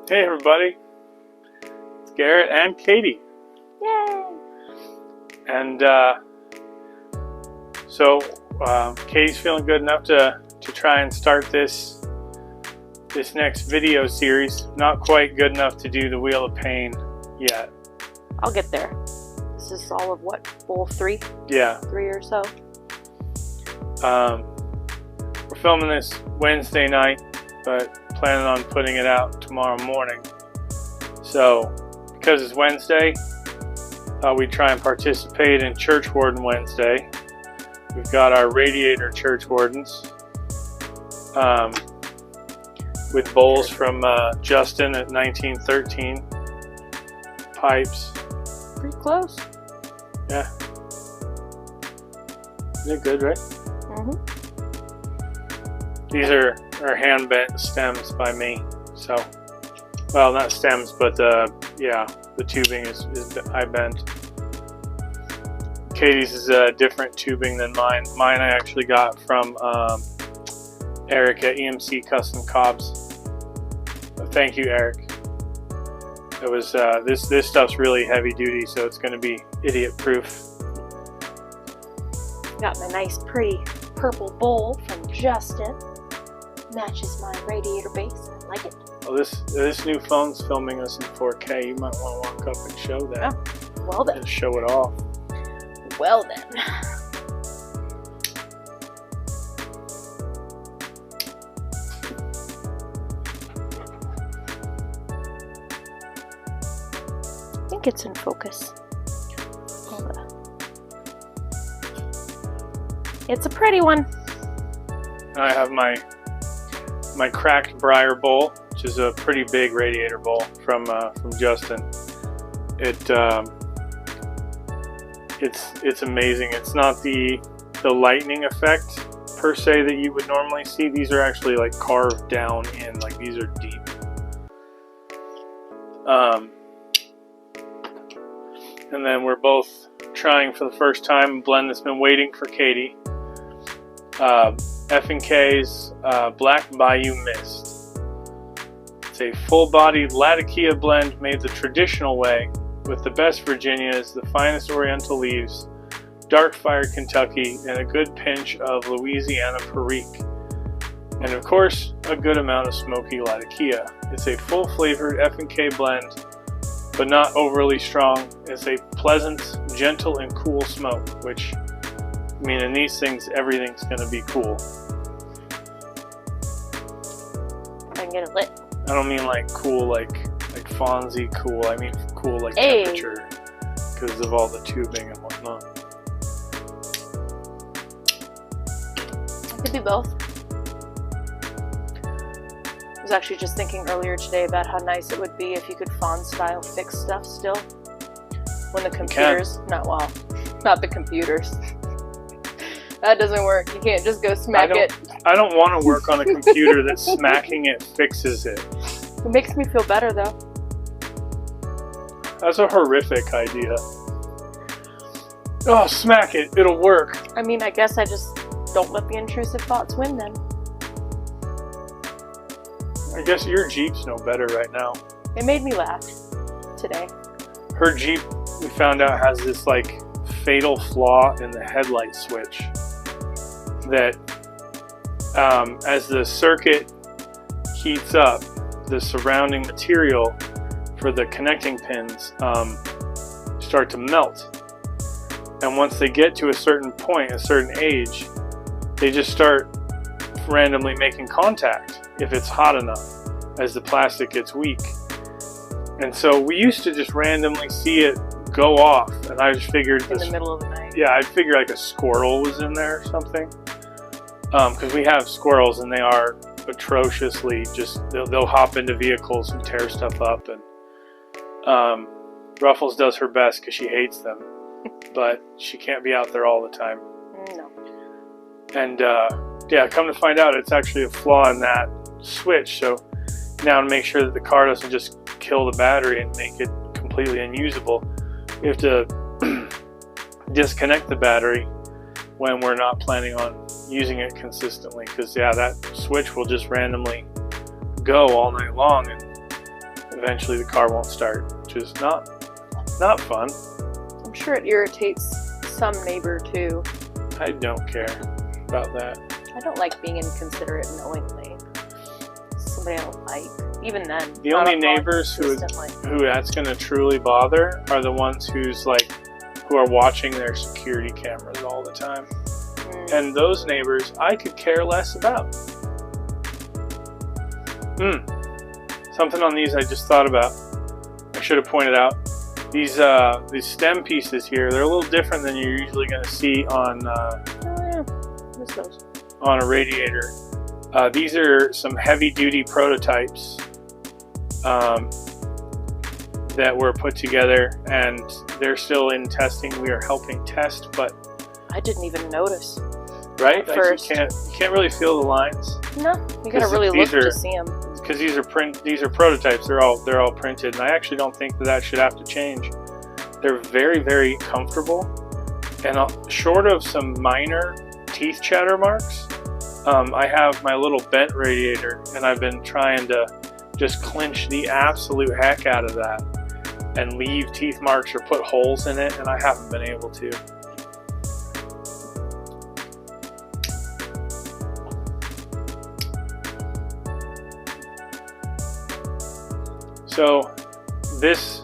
Hey everybody, it's Garrett and Katie. Yay! And Katie's feeling good enough to try and start this next video series. Not quite good enough to do the Wheel of Pain yet. I'll get there. This is all of what, bowl 3? Yeah. 3 or so. We're filming this Wednesday night, but planning on putting it out tomorrow morning. So, because it's Wednesday, we try and participate in Church Warden Wednesday. We've got our radiator church wardens with bowls from Justin at 1913. Pipes. Pretty close. Yeah. They're good, right? Mm-hmm. These are hand bent stems by me. So, well, not stems, but the tubing is I bent. Katie's is a different tubing than mine. Mine I actually got from Eric at EMC Custom Cobs. Thank you, Eric. It was this stuff's really heavy duty, so it's going to be idiot proof. Got my nice pretty purple bowl from Justin. Matches my radiator base. I like it. Well, this new phone's filming us in 4K. You might want to walk up and show that. Oh, well then. Just show it off. Well then. I think it's in focus. Hold on. It's a pretty one. I have my cracked briar bowl, which is a pretty big radiator bowl from Justin. It's amazing. It's not the lightning effect per se that you would normally see. These are actually like carved down in, like these are deep. And then we're both trying for the first time a blend that's been waiting for Katie. F&K's Black Bayou Mist. It's a full-bodied Latakia blend made the traditional way with the best Virginias, the finest Oriental leaves, dark-fired Kentucky, and a good pinch of Louisiana Perique. And of course, a good amount of smoky Latakia. It's a full-flavored F&K blend, but not overly strong. It's a pleasant, gentle, and cool smoke, which, I mean, in these things, everything's going to be cool. I can get it lit. I don't mean like cool, like Fonzie cool. I mean cool like Hey. temperature, because of all the tubing and whatnot. It could be both. I was actually just thinking earlier today about how nice it would be if you could Fawn style fix stuff still. When the computers, not the computers. That doesn't work. You can't just go smack it. I don't want to work on a computer that smacking it fixes it. It makes me feel better though. That's a horrific idea. Oh, smack it. It'll work. I mean, I guess I just don't let the intrusive thoughts win then. I guess your Jeep's no better right now. It made me laugh today. Her Jeep, we found out, has this like fatal flaw in the headlight switch that as the circuit heats up, the surrounding material for the connecting pins start to melt. And once they get to a certain point, a certain age, they just start randomly making contact if it's hot enough as the plastic gets weak. And so we used to just randomly see it go off, and I just figured In the middle of the night. yeah, I'd figure like a squirrel was in there or something. Because we have squirrels and they are atrociously just, they'll hop into vehicles and tear stuff up. And Ruffles does her best because she hates them, but she can't be out there all the time. No. And come to find out, it's actually a flaw in that switch. So now to make sure that the car doesn't just kill the battery and make it completely unusable, we have to disconnect the battery when we're not planning on using it consistently, because that switch will just randomly go all night long, and eventually the car won't start, which is not fun. I'm sure it irritates some neighbor too. I don't care about that. I don't like being inconsiderate knowingly. Somebody I don't like. Even then. The only neighbors who that's going to truly bother are the ones who are watching their security cameras all the time. And those neighbors I could care less about. Something on these I just thought about. I should have pointed out. These stem pieces here, they're a little different than you're usually going to see on on a radiator. These are some heavy-duty prototypes that were put together, and they're still in testing. We are helping test, but I didn't even notice. Right? Like you can't really feel the lines. No, you gotta really look to see them. Because these are prototypes. They're all printed, and I actually don't think that should have to change. They're very, very comfortable, and short of some minor teeth chatter marks, I have my little bent radiator, and I've been trying to just clinch the absolute heck out of that and leave teeth marks or put holes in it, and I haven't been able to. So this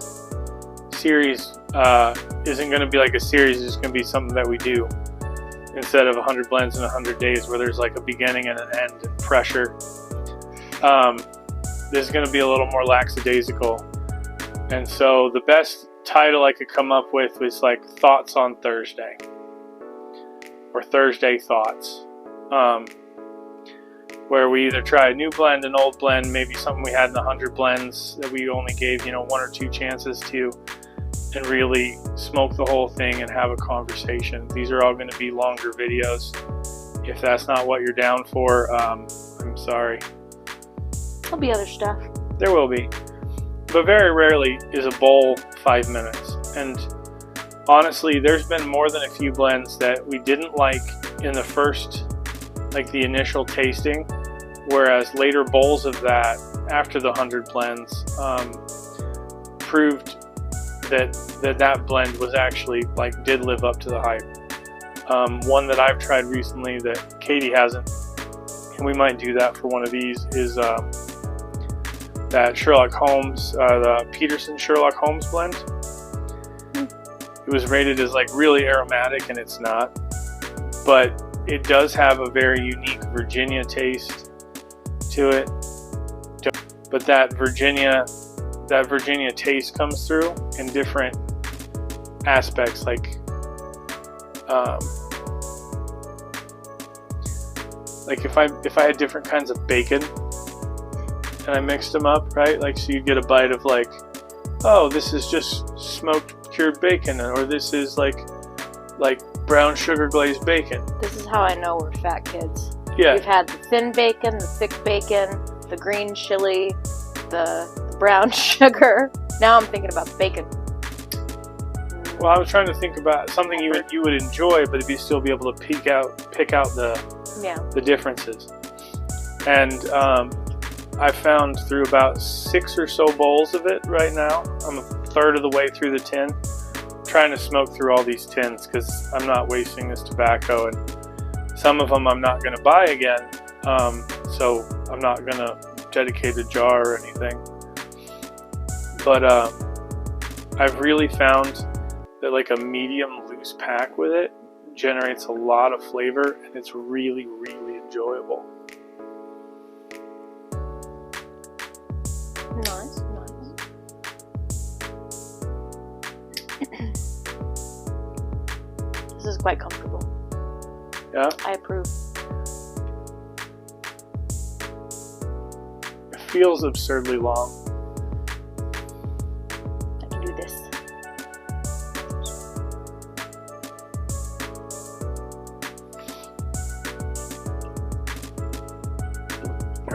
series isn't going to be like a series, it's going to be something that we do instead of 100 blends in 100 days where there's like a beginning and an end and pressure. This is going to be a little more lackadaisical. And so the best title I could come up with was like Thoughts on Thursday or Thursday Thoughts. Where we either try a new blend, an old blend, maybe something we had in 100 blends that we only gave, 1 or 2 chances to, and really smoke the whole thing and have a conversation. These are all going to be longer videos. If that's not what you're down for, I'm sorry. There'll be other stuff. There will be. But very rarely is a bowl 5 minutes. And honestly, there's been more than a few blends that we didn't like in the first, like the initial tasting, whereas later bowls of that after the 100 blends proved that blend was actually did live up to the hype. One that I've tried recently that Katie hasn't, and we might do that for one of these, is that Sherlock Holmes, the Peterson Sherlock Holmes blend. It was rated as really aromatic, and it's not, but it does have a very unique Virginia taste to it. But that Virginia taste comes through in different aspects, like if I had different kinds of bacon and I mixed them up, right? So you'd get a bite of oh, this is just smoked cured bacon, or this is like brown sugar glazed bacon. This is how I know we're fat kids. Yeah. We've had the thin bacon, the thick bacon, the green chili, the brown sugar. Now I'm thinking about bacon. Well, I was trying to think about something you would enjoy, but if you still be able to pick out the differences. And I found through about 6 or so bowls of it right now. I'm a third of the way through the tin. Trying to smoke through all these tins because I'm not wasting this tobacco, and some of them I'm not going to buy again, so I'm not going to dedicate a jar or anything. But I've really found that a medium loose pack with it generates a lot of flavor, and it's really, really enjoyable. Nice. This is quite comfortable. Yeah? I approve. It feels absurdly long. I can do this.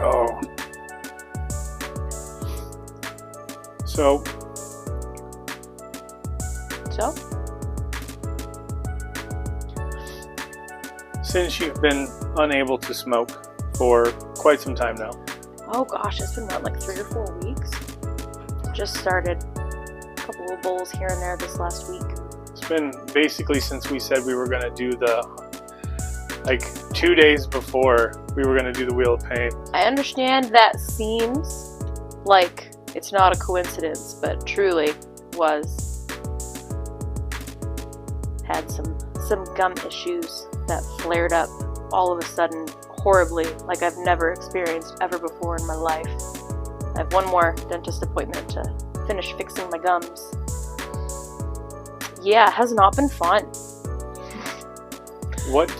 Oh. So? Since you've been unable to smoke for quite some time now. Oh gosh, it's been what, 3 or 4 weeks? just started a couple of bowls here and there this last week. It's been basically since we said we were going to do the, like 2 days before we were going to do the Wheel of Pain. I understand that seems like it's not a coincidence, but truly was. Had some gum issues that flared up all of a sudden horribly, like I've never experienced ever before in my life. I have one more dentist appointment to finish fixing my gums. Yeah, it has not been fun. What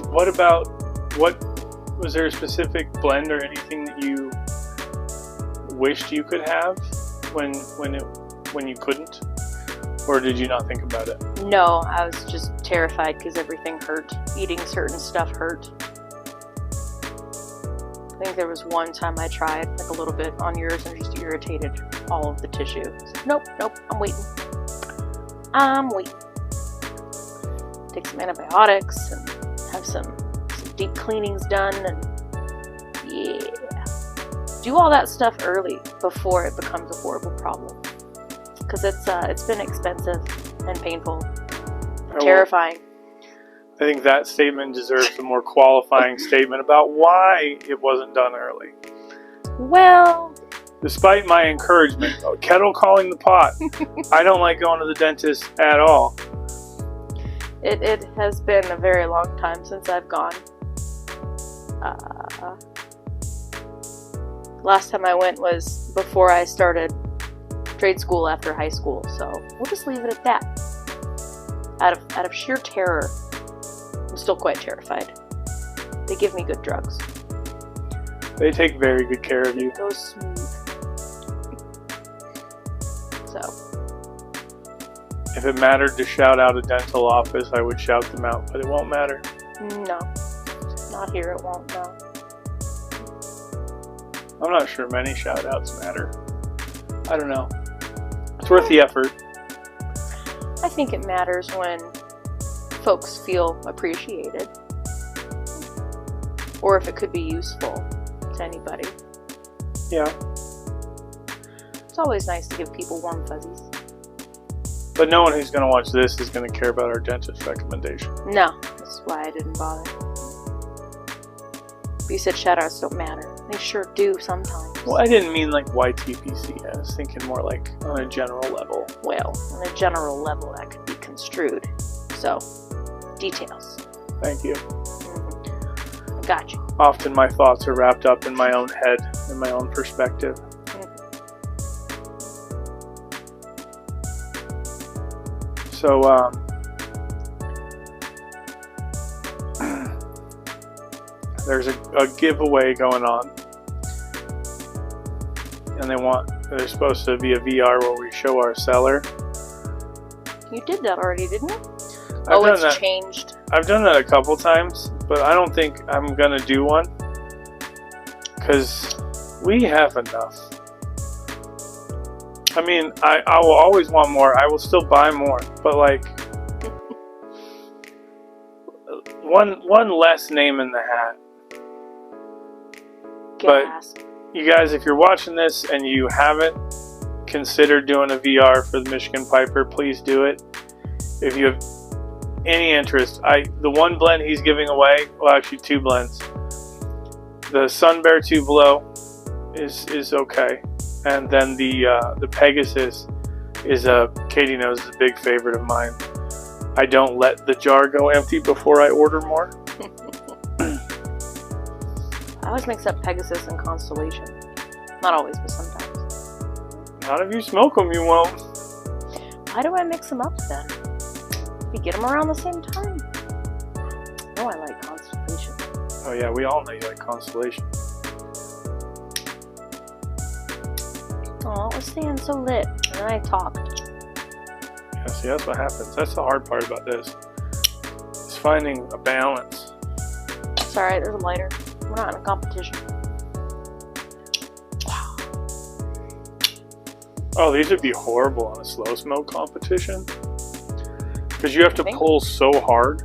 was there a specific blend or anything that you wished you could have when you couldn't? Or did you not think about it? No, I was just terrified because everything hurt. Eating certain stuff hurt. I think there was one time I tried like a little bit on yours and just irritated all of the tissue. So, nope, I'm waiting. Take some antibiotics and have some deep cleanings done, and yeah. Do all that stuff early before it becomes a horrible problem. Because it's been expensive and painful. Terrifying. I think that statement deserves a more qualifying statement about why it wasn't done early. Well, despite my encouragement, kettle calling the pot. I don't like going to the dentist at all. It has been a very long time since I've gone. Last time I went was before I started trade school after high school, so we'll just leave it at that. Out of sheer terror, I'm still quite terrified. They give me good drugs. They take very good care of you. It goes smooth. So, if it mattered to shout out a dental office, I would shout them out, but it won't matter. No, not here. It won't. No. I'm not sure many shout outs matter. I don't know. It's worth the effort. I think it matters when folks feel appreciated, or if it could be useful to anybody. Yeah. It's always nice to give people warm fuzzies. But no one who's going to watch this is going to care about our dentist recommendation. No, that's why I didn't bother. You said shout-outs don't matter. They sure do sometimes. Well, I didn't mean like YTPC. I was thinking more like on a general level. Well, on a general level, that could be construed. So, details. Thank you. Mm-hmm. Got you. Often my thoughts are wrapped up in my own head, in my own perspective. So, there's a giveaway going on, and there's supposed to be a VR where we show our cellar. You did that already, didn't you? It's changed. I've done that a couple times, but I don't think I'm gonna do one because we have enough. I mean, I will always want more. I will still buy more, but like one less name in the hat. Gas. But you guys, if you're watching this and you haven't considered doing a VR for the Michigan Piper, please do it. If you have any interest, the one blend he's giving away, well, actually two blends. The Sun Bear 2 Below is okay, and then the Pegasus is Katie knows, is a big favorite of mine. I don't let the jar go empty before I order more. I always mix up Pegasus and Constellation. Not always, but sometimes. Not if you smoke them, you won't. Why do I mix them up then? We get them around the same time. Oh, I like Constellation. Oh yeah, we all know you like Constellation. Oh, it was staying so lit, and then I talked. Yeah, see, that's what happens. That's the hard part about this. It's finding a balance. It's alright, there's a lighter. We're not in a competition. Wow. Oh, these would be horrible on a slow smoke competition. Because you have to pull so hard.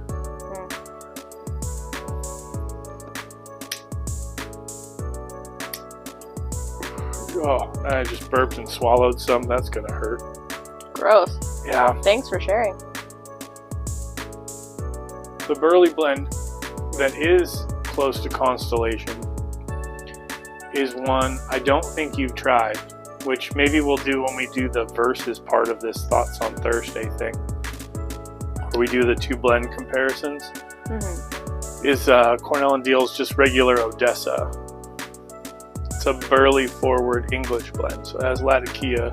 Oh, I just burped and swallowed some. That's gonna hurt. Gross. Yeah. Thanks for sharing. The Burley blend that is close to Constellation is one I don't think you've tried, which maybe we'll do when we do the versus part of this Thoughts on Thursday thing, where we do the 2 blend comparisons. Is Cornell and Deal's just regular Odessa. It's a burley forward English blend, so it has Latakia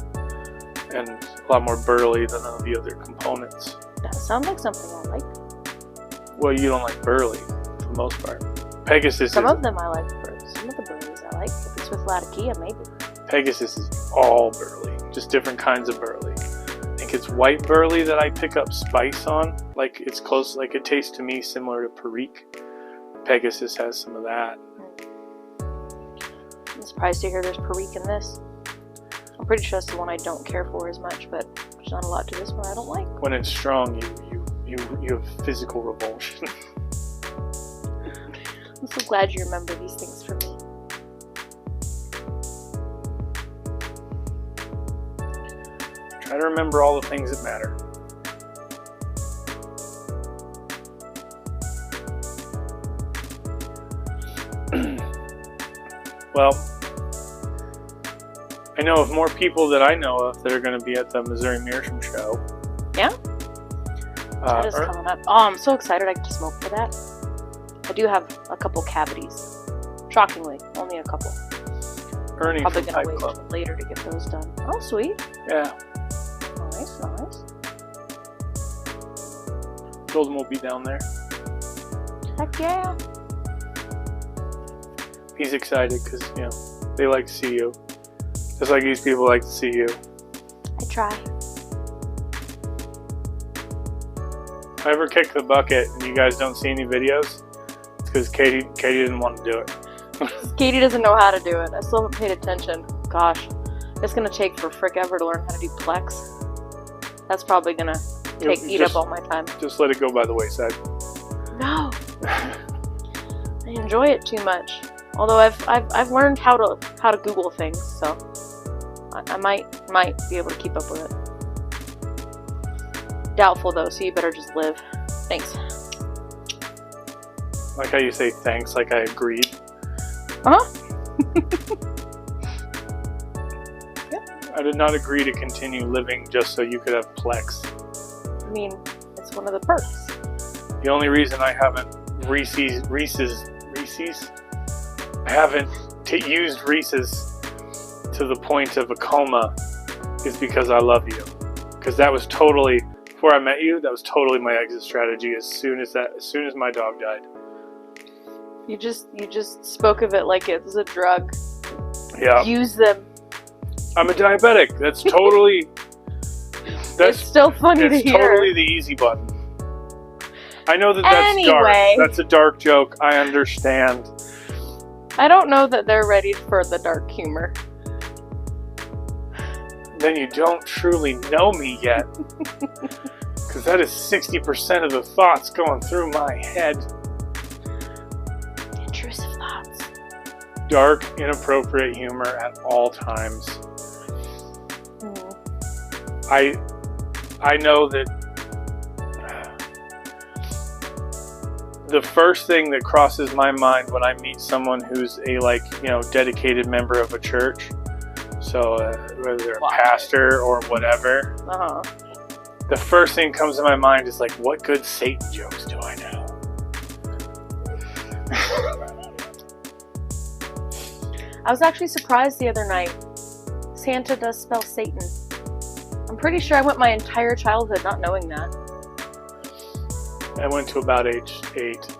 and a lot more burley than all the other components. That sounds like something I like. Well, you don't like burley for the most part. Pegasus Some is, of them I like. Some of the burleys I like. If it's with Latakia, maybe. Pegasus is all burley, just different kinds of burley. I think it's white burley that I pick up spice on. Like it's close, like it tastes to me similar to Perique. Pegasus has some of that. I'm surprised to hear there's Perique in this. I'm pretty sure that's the one I don't care for as much, but there's not a lot to this one I don't like. When it's strong, you have physical revulsion. I'm so glad you remember these things for me. Try to remember all the things that matter. Well, I know of more people that I know of that are going to be at the Missouri Meerschaum show. Yeah? That is coming up. Oh, I'm so excited I get to smoke for that. I do have a couple cavities. Shockingly, only a couple. Ernie Probably from gonna Pipe wait Club. till later to get those done. Oh, sweet. Yeah, Nice, nice. told him we'll be down there. Heck yeah. He's excited because, you know, they like to see you. Just like these people like to see you. I try. If I ever kick the bucket and you guys don't see any videos, it's because Katie didn't want to do it. Katie doesn't know how to do it. I still haven't paid attention. Gosh. It's gonna take for ever to learn how to do Plex. That's probably gonna eat up all my time. Just let it go by the wayside. No. I enjoy it too much. Although I've learned how to Google things, so I might be able to keep up with it. Doubtful though, so you better just live. Thanks. Like how you say thanks, like I agreed. Uh-huh. I did not agree to continue living just so you could have Plex. I mean, it's one of the perks. The only reason I haven't Reese's, I haven't used Reese's to the point of a coma is because I love you. Because that was totally, before I met you, that was totally my exit strategy as soon as my dog died. You just spoke of it like it was a drug. Yeah. Use them. I'm a diabetic. That's totally... It's still funny to hear. It's totally the easy button. I know that that's Anyway. dark. That's a dark joke. I understand. I don't know that they're ready for the dark humor. Then you don't truly know me yet. Because that is 60% of the thoughts going through my head. Intrusive thoughts. Dark, inappropriate humor at all times. I know that the first thing that crosses my mind when I meet someone who's a dedicated member of a church, so whether they're a pastor or whatever, the first thing that comes to my mind is like, what good Satan jokes do I know? I was actually surprised the other night. Santa does spell Satan. I'm pretty sure I went my entire childhood not knowing that. I went to about age 8.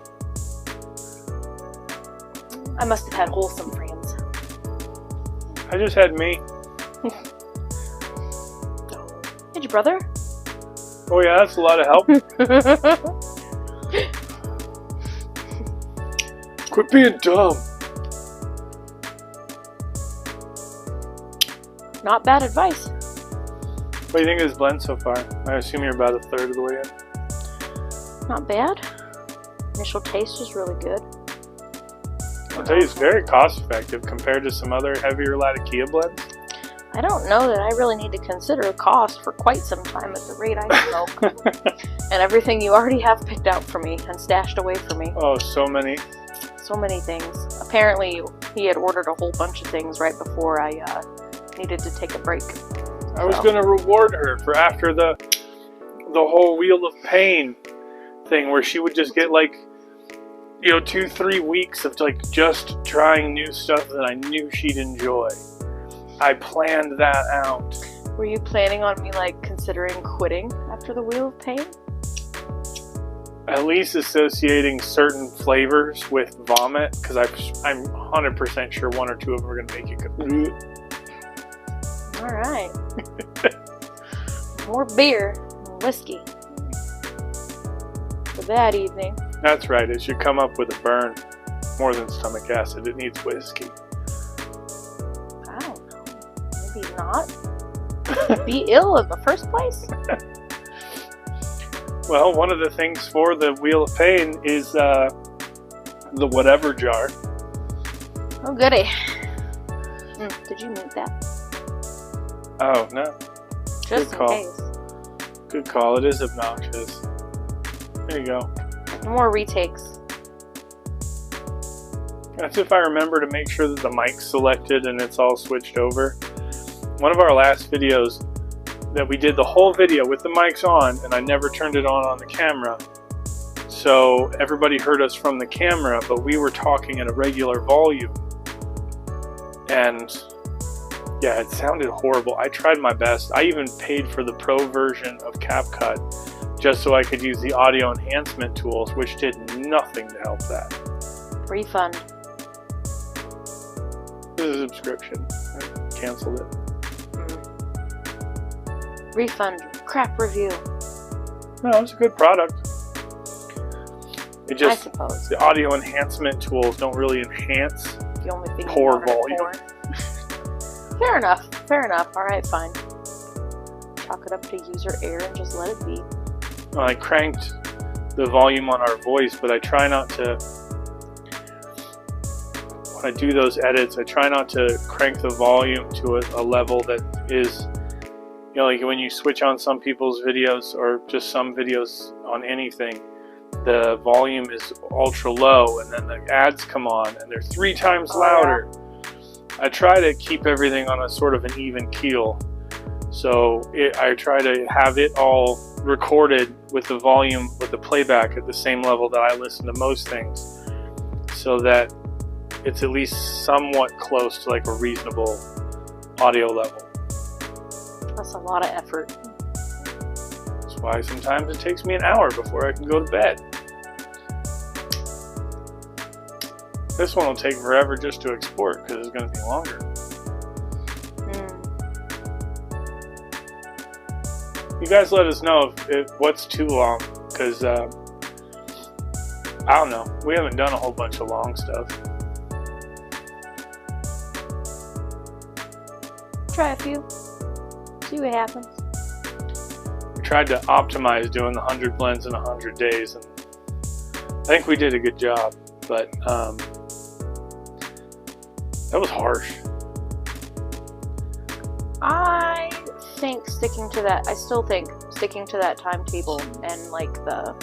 I must have had wholesome friends. I just had me. Hey, your brother? Oh yeah, that's a lot of help. Quit being dumb. Not bad advice. What do you think of this blend so far? I assume you're about a third of the way in. Not bad. Initial taste was really good. I'll tell you, it's very cost effective compared to some other heavier Latakia blends. I don't know that I really need to consider cost for quite some time at the rate I smoke. And everything you already have picked out for me and stashed away for me. Oh, so many. So many things. Apparently, he had ordered a whole bunch of things right before I needed to take a break. I was going to reward her for after the whole Wheel of Pain thing where she would just get like, 2-3 weeks of like just trying new stuff that I knew she'd enjoy. I planned that out. Were you planning on me like considering quitting after the Wheel of Pain? At least associating certain flavors with vomit, because I'm 100% sure one or two of them are going to make you go. All right. More beer and whiskey for that evening. That's right. It should come up with a burn. More than stomach acid. It needs whiskey. I don't know. Maybe not. Be ill in the first place? Well, one of the things for the Wheel of Pain is the whatever jar. Oh, goody. Did you mute that? Oh, no. Just Good in call. case. Good call. It is obnoxious. There you go. No more retakes. That's if I remember to make sure that the mic's selected and it's all switched over. One of our last videos that we did the whole video with the mics on, and I never turned it on the camera. So everybody heard us from the camera, but we were talking at a regular volume. And yeah, it sounded horrible. I tried my best. I even paid for the pro version of CapCut just so I could use the audio enhancement tools, which did nothing to help that. Refund. This is a subscription. I canceled it. Refund. Crap review. No, it's a good product. It just, I suppose. the audio enhancement tools don't really enhance The only thing poor you want volume. for. Fair enough. Fair enough. Alright, fine. Chalk it up to user error and just let it be. I cranked the volume on our voice, but I try not to, when I do those edits, I try not to crank the volume to a level that is, like when you switch on some people's videos or just some videos on anything, the volume is ultra low and then the ads come on and they're 3 times louder. Yeah. I try to keep everything on a sort of an even keel. So I try to have it all recorded with the volume, with the playback at the same level that I listen to most things, so that it's at least somewhat close to like a reasonable audio level. That's a lot of effort. That's why sometimes it takes me an hour before I can go to bed. This one will take forever just to export because it's going to be longer. You guys let us know if what's too long, because I don't know. We haven't done a whole bunch of long stuff. Try a few. See what happens. We tried to optimize doing the 100 blends in 100 days, and I think we did a good job, but that was harsh. I still think sticking to that timetable and like the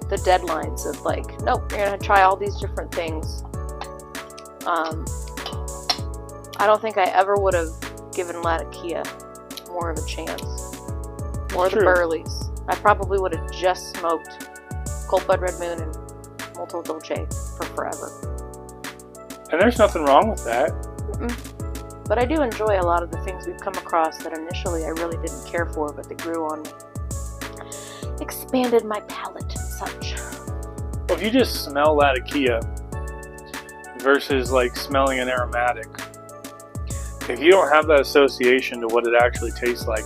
deadlines of like, nope, you're gonna try all these different things. I don't think I ever would have given Latakia more of a chance. More of the Burleys. I probably would have just smoked Cold Bud Red Moon and Molto Dolce for forever. And there's nothing wrong with that. But I do enjoy a lot of the things we've come across that initially I really didn't care for, but they grew on me. Expanded my palate and such. Well, if you just smell Latakia versus like smelling an aromatic, if you don't have that association to what it actually tastes like,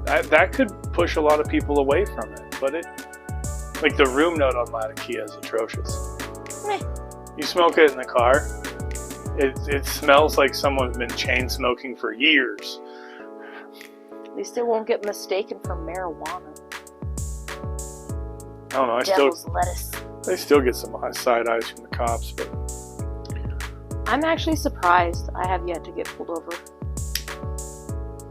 that could push a lot of people away from it. But like the room note on Latakia is atrocious. Meh. You smoke it in the car, it smells like someone's been chain smoking for years. At least it won't get mistaken for marijuana. I don't know. Devil's lettuce. I still get some side eyes from the cops, but I'm actually surprised I have yet to get pulled over.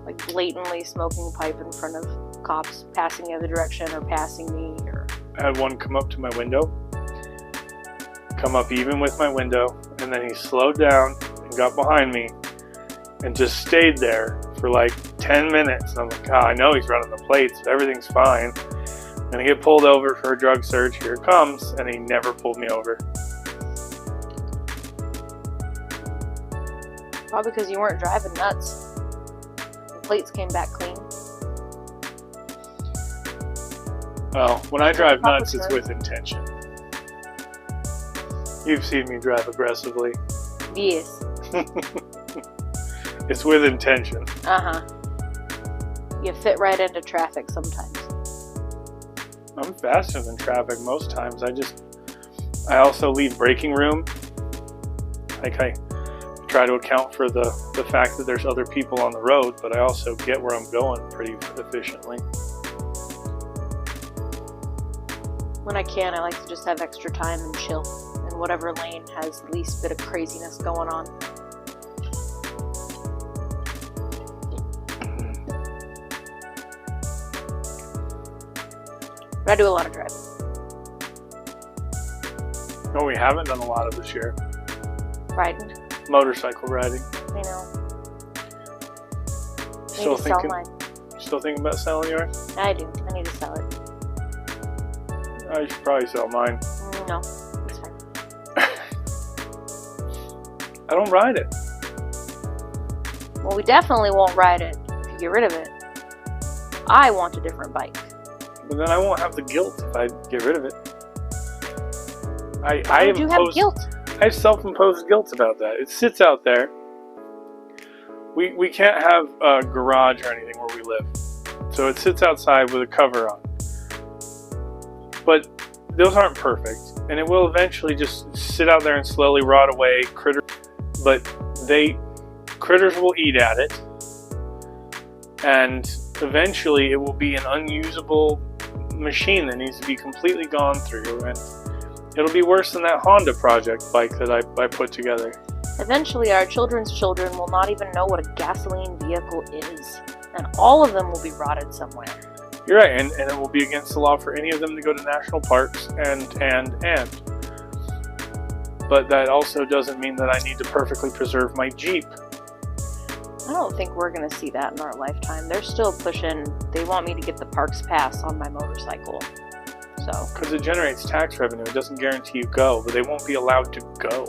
Like blatantly smoking a pipe in front of cops passing the other direction or passing me. Or I had one come up to my window, come up even with my window, and then he slowed down and got behind me and just stayed there for like 10 minutes. And I'm like, I know he's running the plates, everything's fine. And I get pulled over for a drug search, here it comes, and he never pulled me over. Probably because you weren't driving nuts. The plates came back clean. Well, when I drive nuts, it's with intention. You've seen me drive aggressively. Yes. It's with intention. Uh-huh. You fit right into traffic sometimes. I'm faster than traffic most times. I also leave braking room. Like I try to account for the fact that there's other people on the road, but I also get where I'm going pretty efficiently. When I can, I like to just have extra time and chill in whatever lane has the least bit of craziness going on. But I do a lot of driving. No, we haven't done a lot of this year. Riding. Motorcycle riding. I know. Still thinking about selling yours? I do. I need to sell it. I should probably sell mine. No, it's fine. I don't ride it. Well, we definitely won't ride it if you get rid of it. I want a different bike. But then I won't have the guilt if I get rid of it. Why would you have guilt? I have self-imposed guilt about that. It sits out there. We can't have a garage or anything where we live. So it sits outside with a cover on. But those aren't perfect. And it will eventually just sit out there and slowly rot away. But critters will eat at it. And eventually it will be an unusable machine that needs to be completely gone through. And it'll be worse than that Honda project bike that I put together. Eventually, our children's children will not even know what a gasoline vehicle is. And all of them will be rotted somewhere. You're right, and it will be against the law for any of them to go to national parks and. But that also doesn't mean that I need to perfectly preserve my Jeep. I don't think we're going to see that in our lifetime. They're still pushing, they want me to get the parks pass on my motorcycle. So. Because it generates tax revenue. It doesn't guarantee you go, but they won't be allowed to go.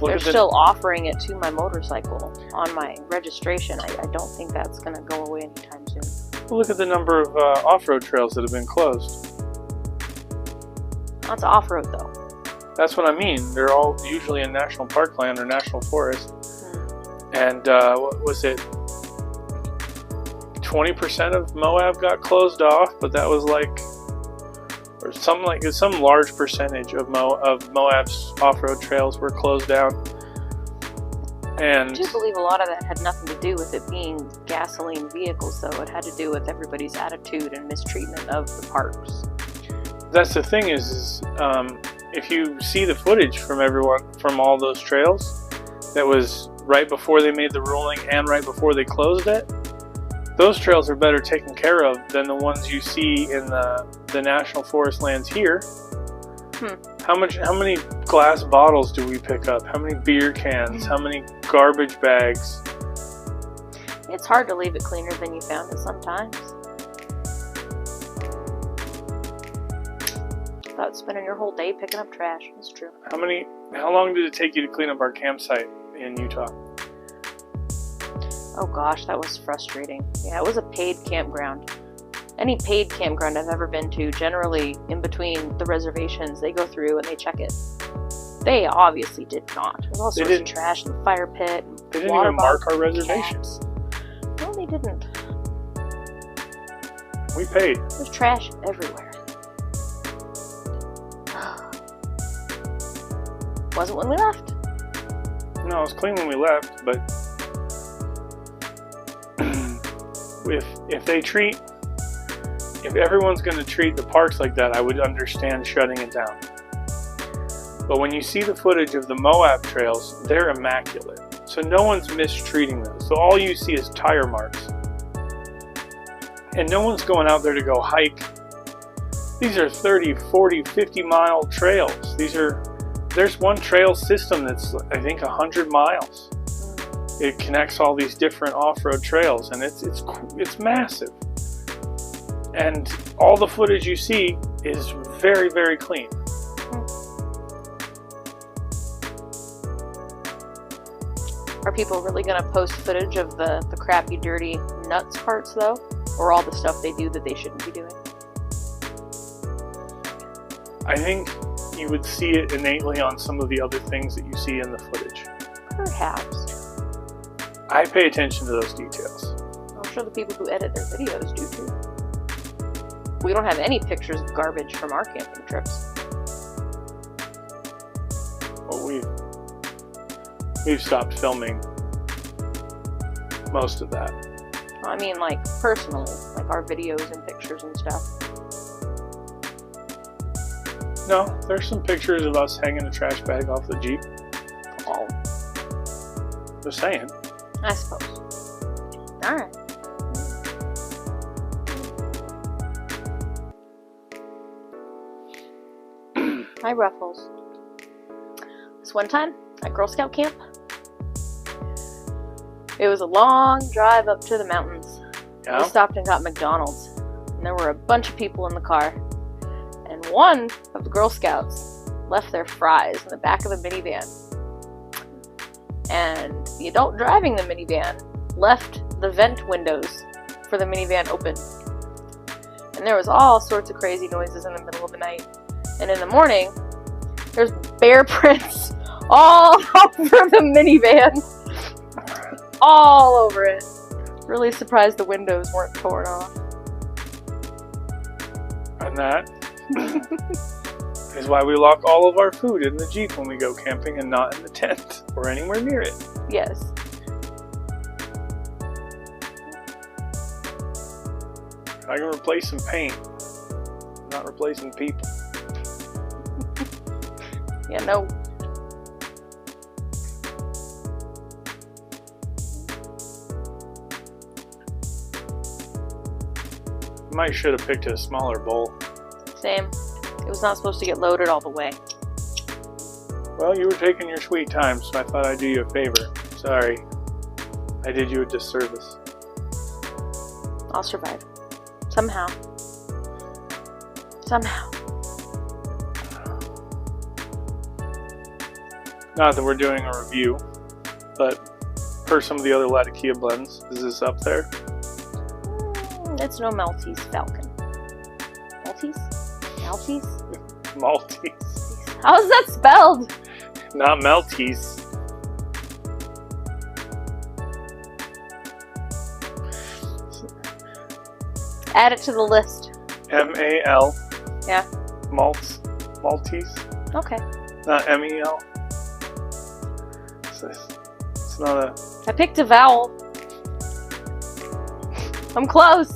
They're still offering it to my motorcycle on my registration. I don't think that's going to go away anytime soon. Well, look at the number of off-road trails that have been closed. That's off-road, though. That's what I mean. They're all usually in national park land or national forest. And what was it? 20% of Moab got closed off, but that was like, or some large percentage of Moab's off-road trails were closed down. And I do believe a lot of that had nothing to do with it being gasoline vehicles, though. It had to do with everybody's attitude and mistreatment of the parks. That's the thing is if you see the footage from all those trails, that was right before they made the ruling and right before they closed it, those trails are better taken care of than the ones you see in the national forest lands here. How many glass bottles do we pick up? How many beer cans? How many garbage bags? It's hard to leave it cleaner than you found it sometimes. Without spending your whole day picking up trash. It's true. How long did it take you to clean up our campsite in Utah? Oh gosh, that was frustrating. Yeah, it was a paid campground. Any paid campground I've ever been to, generally in between the reservations, they go through and they check it. They obviously did not. There was all sorts of trash in the fire pit. They didn't even mark our reservations. No, they didn't. We paid. There's trash everywhere. Wasn't when we left. No, it was clean when we left, but if everyone's going to treat the parks like that, I would understand shutting it down. But when you see the footage of the Moab trails, they're immaculate. So no one's mistreating those. So all you see is tire marks. And no one's going out there to go hike. These are 30, 40, 50-mile trails. There's one trail system that's, I think, 100 miles. It connects all these different off-road trails, and it's massive. And all the footage you see is very, very clean. Are people really going to post footage of the crappy, dirty nuts parts, though? Or all the stuff they do that they shouldn't be doing? I think you would see it innately on some of the other things that you see in the footage. Perhaps. I pay attention to those details. I'm sure the people who edit their videos do too. We don't have any pictures of garbage from our camping trips. Well, we've stopped filming most of that. I mean, like, personally, like our videos and pictures and stuff. No, there's some pictures of us hanging a trash bag off the Jeep. Oh. Just saying. I suppose. Alright. Hi, Ruffles. This one time at Girl Scout camp, it was a long drive up to the mountains. Yeah. We stopped and got McDonald's, and there were a bunch of people in the car. And one of the Girl Scouts left their fries in the back of the minivan. And the adult driving the minivan left the vent windows for the minivan open. And there was all sorts of crazy noises in the middle of the night. And in the morning, there's bear prints all over the minivan. All over it. Really surprised the windows weren't torn off. And that is why we lock all of our food in the Jeep when we go camping and not in the tent or anywhere near it. Yes. I can replace some paint. I'm not replacing people. Yeah, no. Might should have picked a smaller bowl. Same. It was not supposed to get loaded all the way. Well, you were taking your sweet time, so I thought I'd do you a favor. Sorry. I did you a disservice. I'll survive. Somehow. Somehow. Not that we're doing a review, but per some of the other Latakia blends, is this up there? It's no Maltese Falcon. Maltese? Maltese? Maltese. How is that spelled? Not Maltese. Add it to the list. M-A-L. Yeah. Maltese. Okay. Not M-E-L. It's not a... I picked a vowel. I'm close.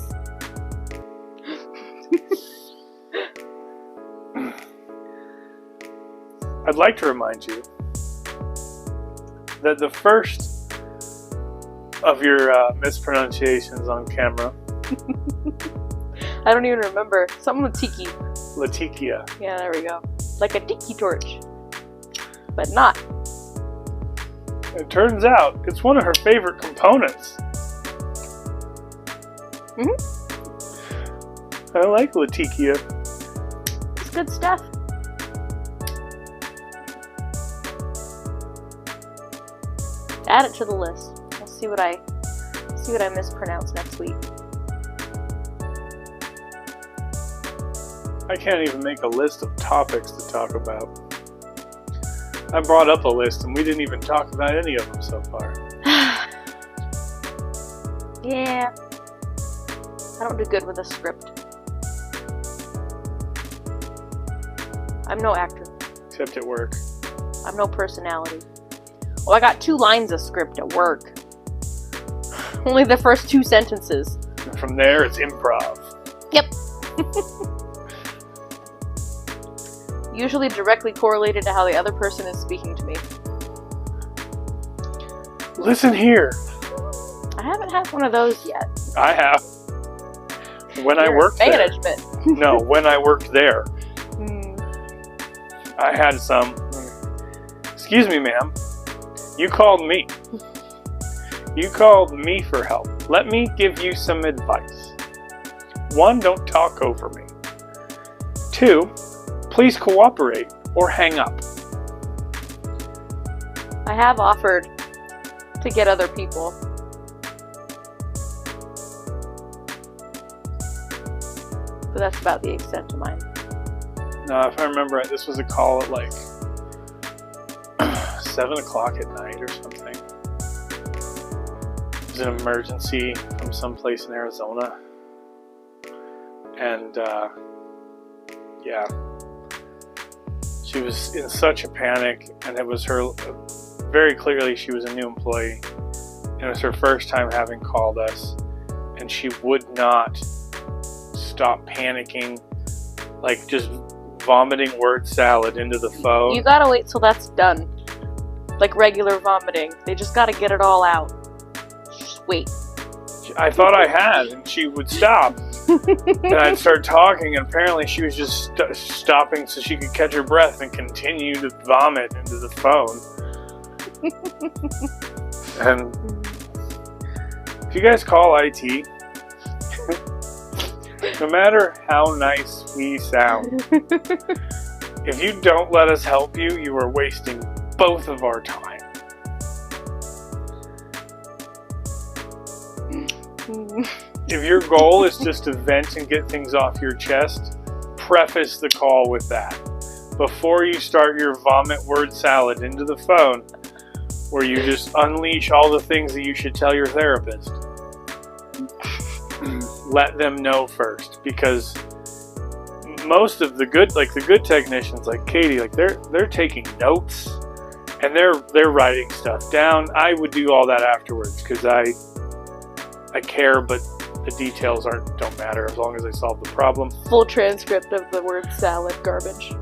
I'd like to remind you that the first of your mispronunciations on camera... I don't even remember. Something with tiki. Latakia. Yeah, there we go. Like a tiki torch. But not. It turns out it's one of her favorite components. Mm-hmm. I like Latakia. It's good stuff. Add it to the list. We'll see what I mispronounce next week. I can't even make a list of topics to talk about. I brought up a list and we didn't even talk about any of them so far. Yeah. I don't do good with a script. I'm no actor. Except at work. I'm no personality. Well, I got 2 lines of script at work. Only the first 2 sentences. And from there, it's improv. Yep. Usually directly correlated to how the other person is speaking to me. Listen here. I haven't had one of those yet. I have. When I worked management. there. No, when I worked there. I had some. Excuse me, ma'am. You called me. You called me for help. Let me give you some advice. 1, don't talk over me. 2, please cooperate or hang up. I have offered to get other people. But that's about the extent of mine. No, if I remember right, this was a call at like 7 o'clock at night or something. It was an emergency from someplace in Arizona. And, yeah. She was in such a panic, and it was her, very clearly she was a new employee. And it was her first time having called us, and she would not stop panicking, like just vomiting word salad into the phone. You gotta wait till that's done. Like regular vomiting. They just gotta get it all out. Just wait. I thought I had, and she would stop. And I'd start talking, and apparently she was just stopping so she could catch her breath and continue to vomit into the phone. And if you guys call IT, no matter how nice we sound, if you don't let us help you, you are wasting both of our time. If your goal is just to vent and get things off your chest, preface the call with that. Before you start your vomit word salad into the phone, where you just unleash all the things that you should tell your therapist. Let them know first, because most of the good, like the good technicians, like Katie, like they're taking notes and they're writing stuff down. I would do all that afterwards because I care, but the details don't matter as long as I solve the problem. Full transcript of the word salad garbage.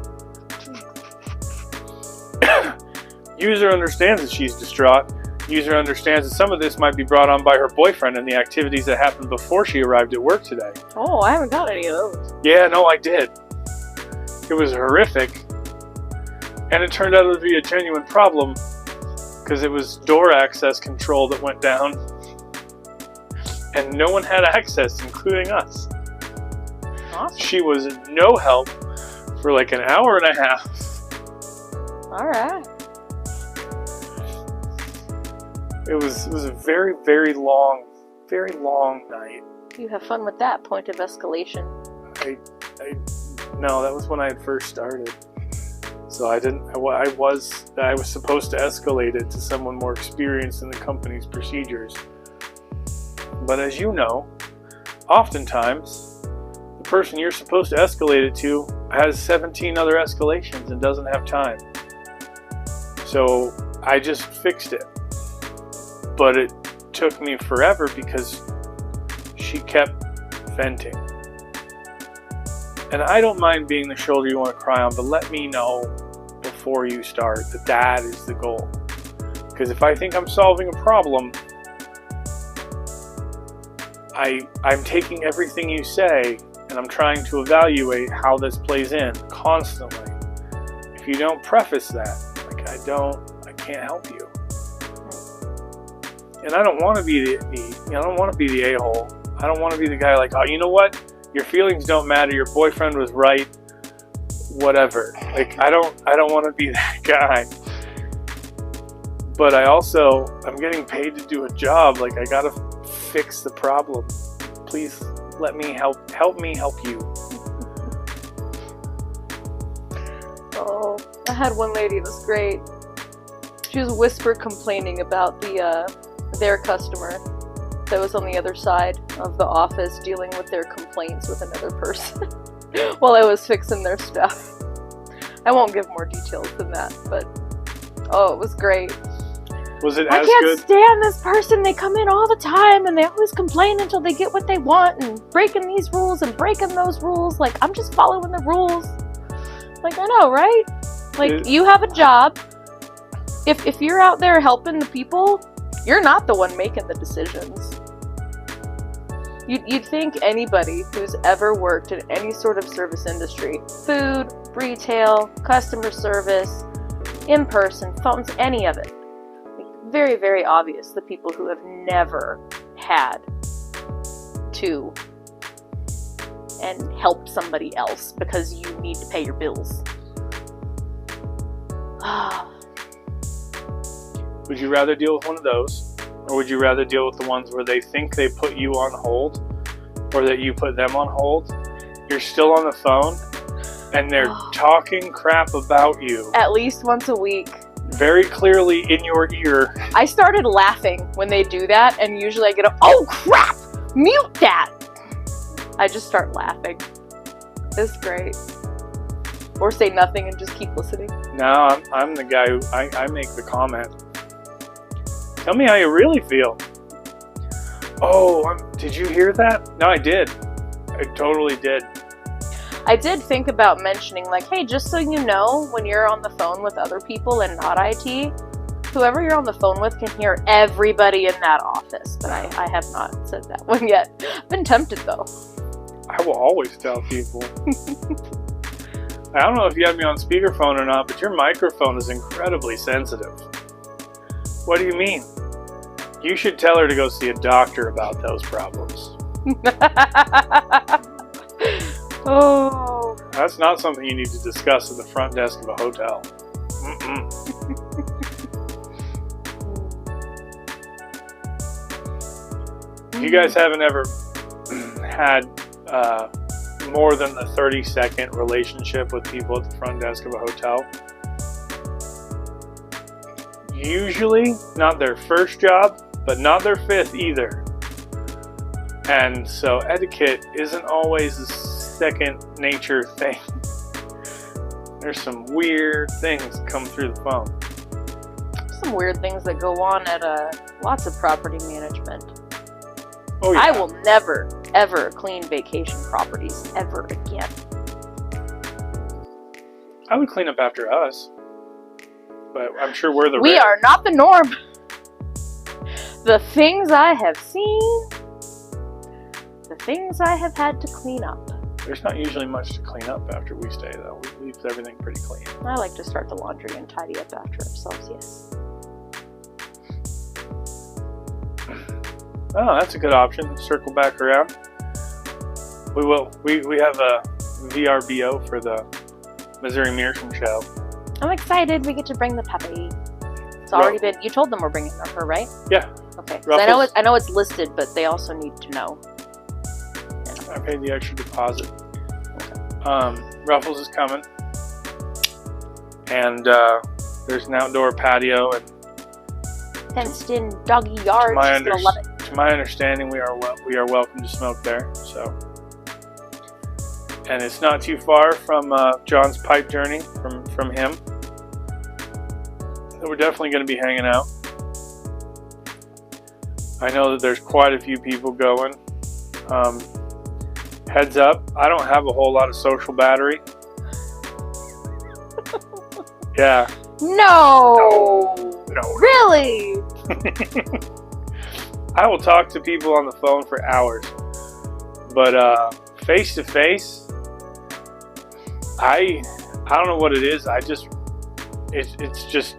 User understands that she's distraught. User understands that some of this might be brought on by her boyfriend and the activities that happened before she arrived at work today. Oh, I haven't got any of those. Yeah, no, I did. It was horrific. And it turned out to be a genuine problem because it was door access control that went down. And no one had access, including us. Awesome. She was no help for like an hour and a half. Alright. It was a very, very long night. You have fun with that point of escalation. No, that was when I had first started. So I was supposed to escalate it to someone more experienced in the company's procedures. But as you know, oftentimes the person you're supposed to escalate it to has 17 other escalations and doesn't have time. So I just fixed it. But it took me forever because she kept venting. And I don't mind being the shoulder you want to cry on, but let me know before you start that is the goal. Because if I think I'm solving a problem, I'm taking everything you say and I'm trying to evaluate how this plays in constantly. If you don't preface that, like I can't help you. And I don't want to be I don't want to be the a-hole. I don't want to be the guy like, oh, you know what? Your feelings don't matter. Your boyfriend was right. Whatever. Like I don't want to be that guy. But I'm getting paid to do a job. Like I gotta fix the problem. Please let me help me help you. Oh, I had one lady that was great. She was whisper complaining about their customer that was on the other side of the office dealing with their complaints with another person while I was fixing their stuff. I won't give more details than that, but oh, it was great. Was it I as can't good? stand this person. They come in all the time and they always complain until they get what they want and breaking these rules and breaking those rules. Like, I'm just following the rules. Like, I know, right? Like, you have a job. If you're out there helping the people, you're not the one making the decisions. You'd think anybody who's ever worked in any sort of service industry, food, retail, customer service, in-person, phones, any of it, like, very, very obvious, the people who have never had to and help somebody else because you need to pay your bills. Would you rather deal with one of those, or would you rather deal with the ones where they think they put you on hold, or that you put them on hold? You're still on the phone, and they're talking crap about you. At least once a week. Very clearly in your ear. I started laughing when they do that, and usually I get oh crap! Mute that! I just start laughing. It's great. Or say nothing and just keep listening. No, I'm the guy who, I make the comment. Tell me how you really feel. Oh, did you hear that? No, I did. I totally did. I did think about mentioning, like, hey, just so you know, when you're on the phone with other people and not IT, whoever you're on the phone with can hear everybody in that office. But I have not said that one yet. I've been tempted, though. I will always tell people. I don't know if you have me on speakerphone or not, but your microphone is incredibly sensitive. What do you mean? You should tell her to go see a doctor about those problems. Oh. That's not something you need to discuss at the front desk of a hotel. You guys haven't ever had more than the 30-second relationship with people at the front desk of a hotel? Usually not their first job, but not their fifth either. And so etiquette isn't always a second nature thing. There's some weird things that come through the phone. Some weird things that go on at lots of property management. Oh, yeah. I will never, ever clean vacation properties ever again. I would clean up after us, but I'm sure we're the We are not the norm. The things I have seen, the things I have had to clean up. There's not usually much to clean up after we stay, though. We leave everything pretty clean. I like to start the laundry and tidy up after ourselves, yes. Oh, that's a good option. Circle back around. We will. We have a VRBO for the Missouri Meerschaum show. I'm excited. We get to bring the puppy. It's already been. You told them we're bringing her, right? Yeah. Okay. 'Cause I know it's listed, but they also need to know. I paid the extra deposit. Okay. Ruffles is coming, and there's an outdoor patio and fenced-in doggy yard. She's gonna love it. To my understanding, we are welcome to smoke there. So, and it's not too far from John's pipe journey from him. So we're definitely going to be hanging out. I know that there's quite a few people going. Heads up, I don't have a whole lot of social battery. Yeah. No. Really? I will talk to people on the phone for hours, but face to face, I don't know what it is. It's just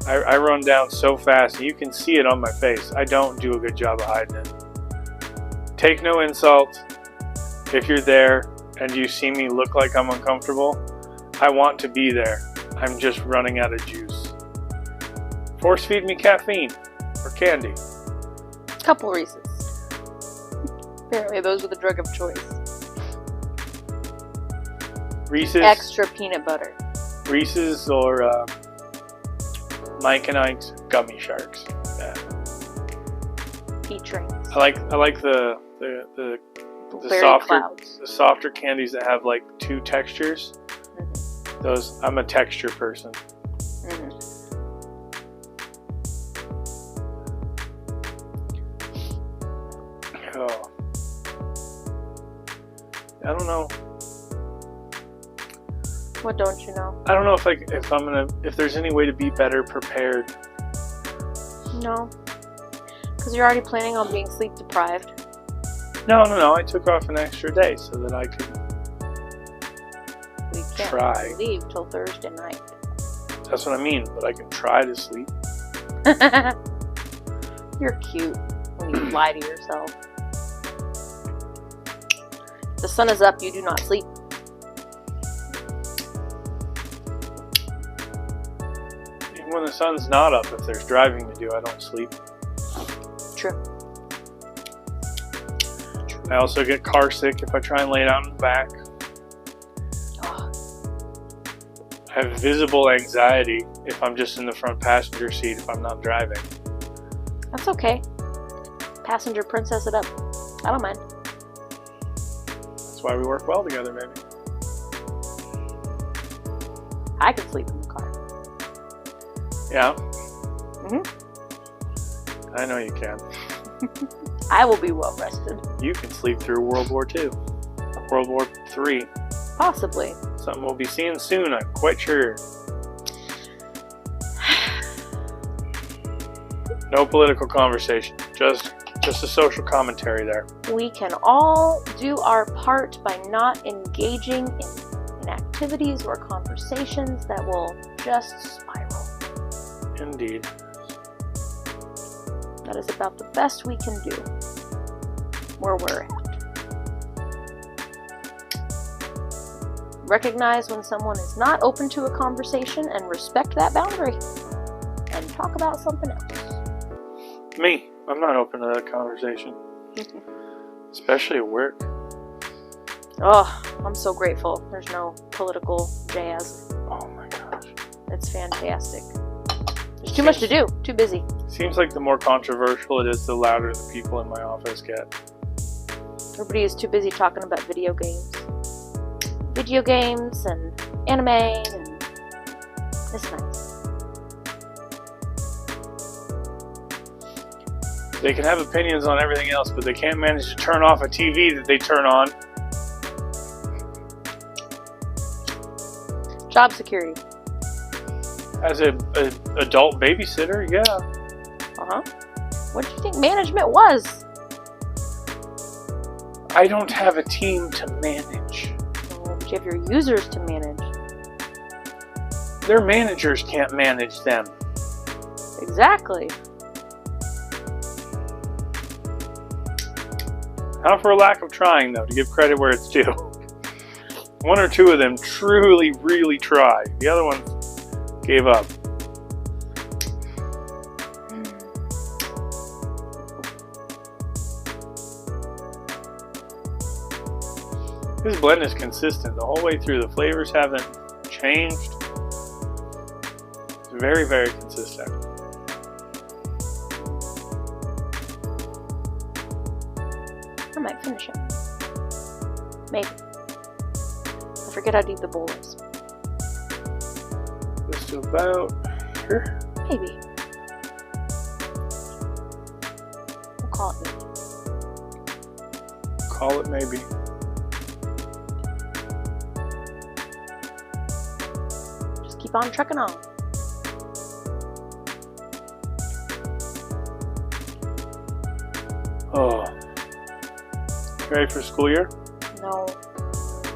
I run down so fast, and you can see it on my face. I don't do a good job of hiding it. Take no insult if you're there and you see me look like I'm uncomfortable. I want to be there. I'm just running out of juice. Force feed me caffeine or candy. Couple Reese's. Apparently those were the drug of choice. Reese's. Extra peanut butter. Reese's or Mike and Ike's Gummy Sharks. Yeah. Peach rings. I like the softer candies that have like two textures. Mm-hmm. Those, I'm a texture person. Mm-hmm. Oh. I don't know. What don't you know? I don't know if there's any way to be better prepared. No. Because you're already planning on being sleep deprived. No. I took off an extra day so that I could We can't try. leave till Thursday night. That's what I mean, but I can try to sleep. You're cute when you lie to yourself. The sun is up, you do not sleep. Even when the sun's not up, if there's driving to do, I don't sleep. True. I also get car sick if I try and lay down in the back. Oh, I have visible anxiety if I'm just in the front passenger seat if I'm not driving. that's okay. Passenger princess it up. I don't mind. That's why we work well together, baby. I can sleep in the car. Yeah, Mm-hmm. I know you can. I will be well rested. You can sleep through World War II. World War III. Possibly. Something we'll be seeing soon, I'm quite sure. No political conversation. Just a social commentary there. We can all do our part by not engaging in activities or conversations that will just spiral. Indeed. That is about the best we can do where we're at. Recognize when someone is not open to a conversation and respect that boundary. And talk about something else. Me, I'm not open to that conversation. Especially at work. Oh, I'm so grateful. There's no political jazz. Oh my gosh. It's fantastic. There's too much to do. Too busy. Seems like the more controversial it is, the louder the people in my office get. Everybody is too busy talking about video games. Video games and anime, and it's nice. They can have opinions on everything else, but they can't manage to turn off a TV that they turn on. Job security. As an adult babysitter, yeah. Uh-huh. What do you think management was? I don't have a team to manage. Oh, but you have your users to manage. Their managers can't manage them. Exactly. Not for a lack of trying, though, to give credit where it's due. One or two of them truly, really try. The other ones gave up. This blend is consistent the whole way through. The flavors haven't changed. It's very, very consistent. I might finish it. Maybe. I forget how deep the bowl is. Just about here. Maybe. We'll call it maybe. Call it maybe. Just keep on trucking on. Oh. Ready for school year? No.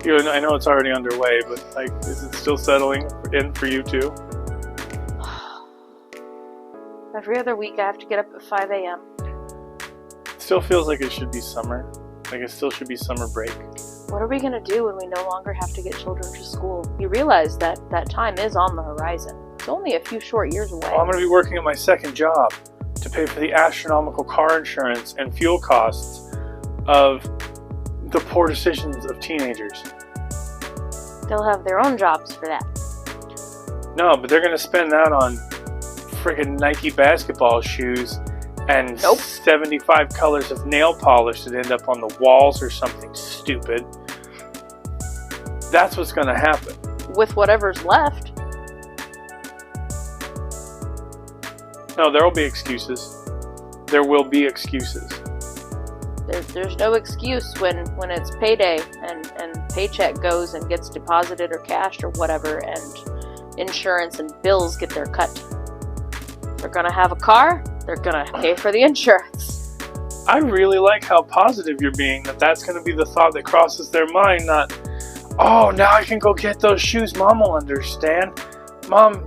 I know it's already underway, but like, is it still settling in for you too? Every other week I have to get up at 5 a.m. It still feels like it should be summer. Like it still should be summer break. What are we going to do when we no longer have to get children to school? You realize that that time is on the horizon. It's only a few short years away. Well, I'm going to be working at my second job to pay for the astronomical car insurance and fuel costs of the poor decisions of teenagers. They'll have their own jobs for that. No, but they're going to spend that on friggin' Nike basketball shoes and Nope. 75 colors of nail polish that end up on the walls or something stupid. That's what's going to happen. With whatever's left. No, there will be excuses. There will be excuses. There's no excuse when it's payday and paycheck goes and gets deposited or cashed or whatever, and insurance and bills get their cut. They're gonna have a car, they're gonna pay for the insurance. I really like how positive you're being, that's gonna be the thought that crosses their mind, not, oh, now I can go get those shoes, Mom will understand. Mom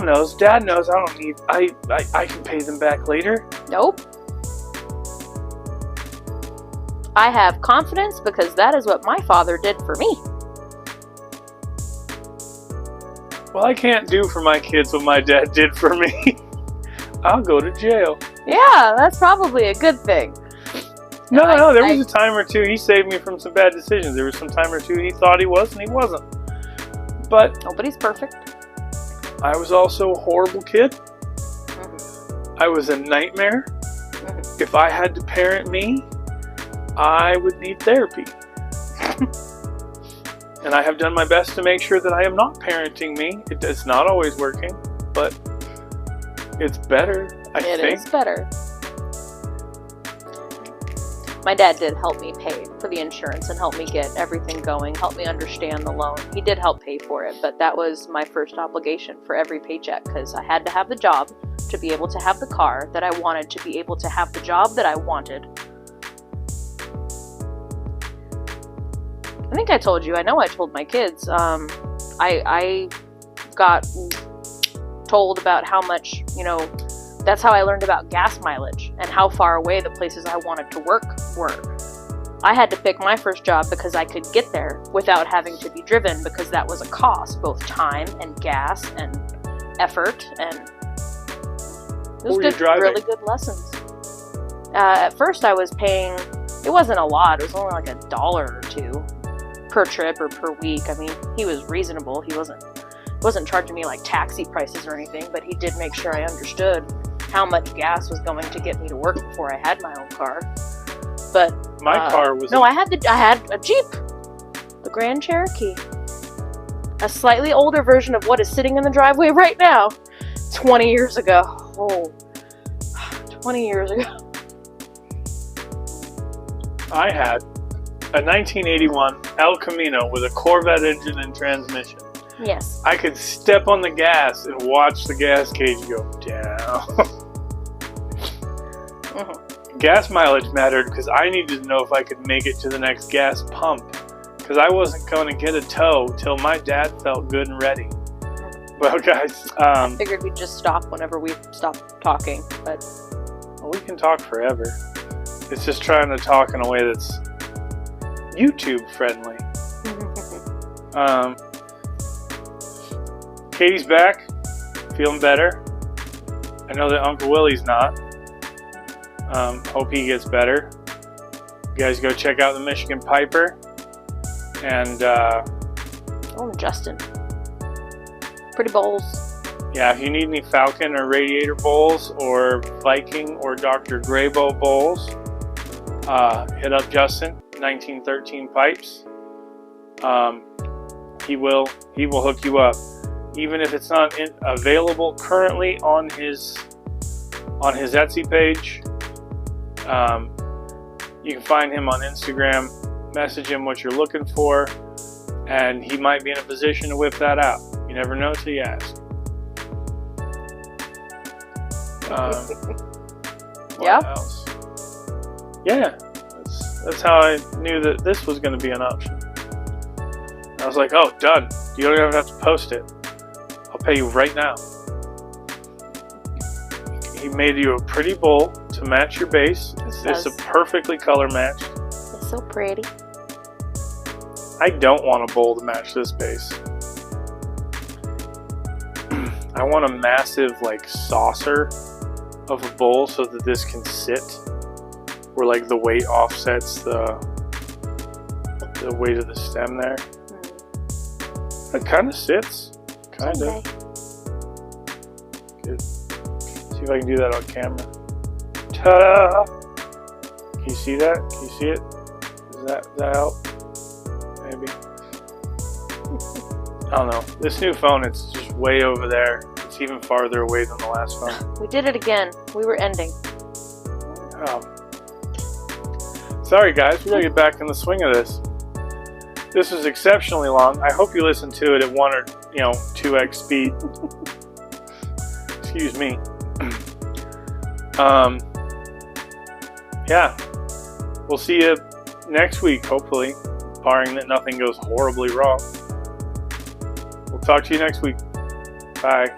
knows, Dad knows, I don't need, I can pay them back later. Nope. I have confidence because that is what my father did for me. Well, I can't do for my kids what my dad did for me. I'll go to jail. Yeah, that's probably a good thing. No, there was a time or two he saved me from some bad decisions. There was some time or two he thought he was and he wasn't. But nobody's perfect. I was also a horrible kid. Mm-hmm. I was a nightmare. Mm-hmm. If I had to parent me, I would need therapy. And I have done my best to make sure that I am not parenting me. It's not always working, but it's better, I think. It is better. My dad did help me pay for the insurance and help me get everything going, help me understand the loan. He did help pay for it, but that was my first obligation for every paycheck because I had to have the job to be able to have the car that I wanted, to be able to have the job that I wanted. I think I told you, I know I told my kids, I got told about how much, that's how I learned about gas mileage and how far away the places I wanted to work were. I had to pick my first job because I could get there without having to be driven because that was a cost, both time and gas and effort, and it was really good lessons. At first I was paying, it wasn't a lot, it was only like $1 or $2 per trip or per week. I mean, he was reasonable. He wasn't charging me like taxi prices or anything, but he did make sure I understood how much gas was going to get me to work before I had my own car. But my car was I had a Jeep, the Grand Cherokee, a slightly older version of what is sitting in the driveway right now. 20 years ago. Oh, 20 years ago. I had a 1981 El Camino with a Corvette engine and transmission. Yes. I could step on the gas and watch the gas gauge go down. Mm-hmm. Gas mileage mattered because I needed to know if I could make it to the next gas pump. Because I wasn't going to get a tow till my dad felt good and ready. Well, guys, I figured we'd just stop whenever we stopped talking, but we can talk forever. It's just trying to talk in a way that's YouTube friendly. Katie's back, feeling better. I know that Uncle Willie's not. Hope he gets better. You guys go check out the Michigan Piper. And Justin. Pretty bowls. Yeah, if you need any Falcon or Radiator bowls or Viking or Dr. Graybow bowls, hit up Justin, 1913 Pipes. He will hook you up. Even if it's not available currently on his Etsy page, you can find him on Instagram, message him what you're looking for, and he might be in a position to whip that out. You never know till you ask. Yeah. What else? Yeah, that's how I knew that this was going to be an option. I was like, oh, done. You don't even have to post it. I'll pay you right now. He made you a pretty bowl to match your base. It's a perfectly color match. It's so pretty. I don't want a bowl to match this base. I want a massive saucer of a bowl so that this can sit where the weight offsets the weight of the stem there. It kind of sits. Kind of. Good. See if I can do that on camera. Ta-da! Can you see that? Can you see it? Does that help? Maybe. I don't know. This new phone, it's just way over there. It's even farther away than the last phone. We did it again. We were ending. Sorry guys, we gotta get back in the swing of this. This was exceptionally long. I hope you listened to it at 1 or 2x speed. Excuse me. Yeah, we'll see you next week, hopefully, barring that nothing goes horribly wrong. We'll talk to you next week. Bye.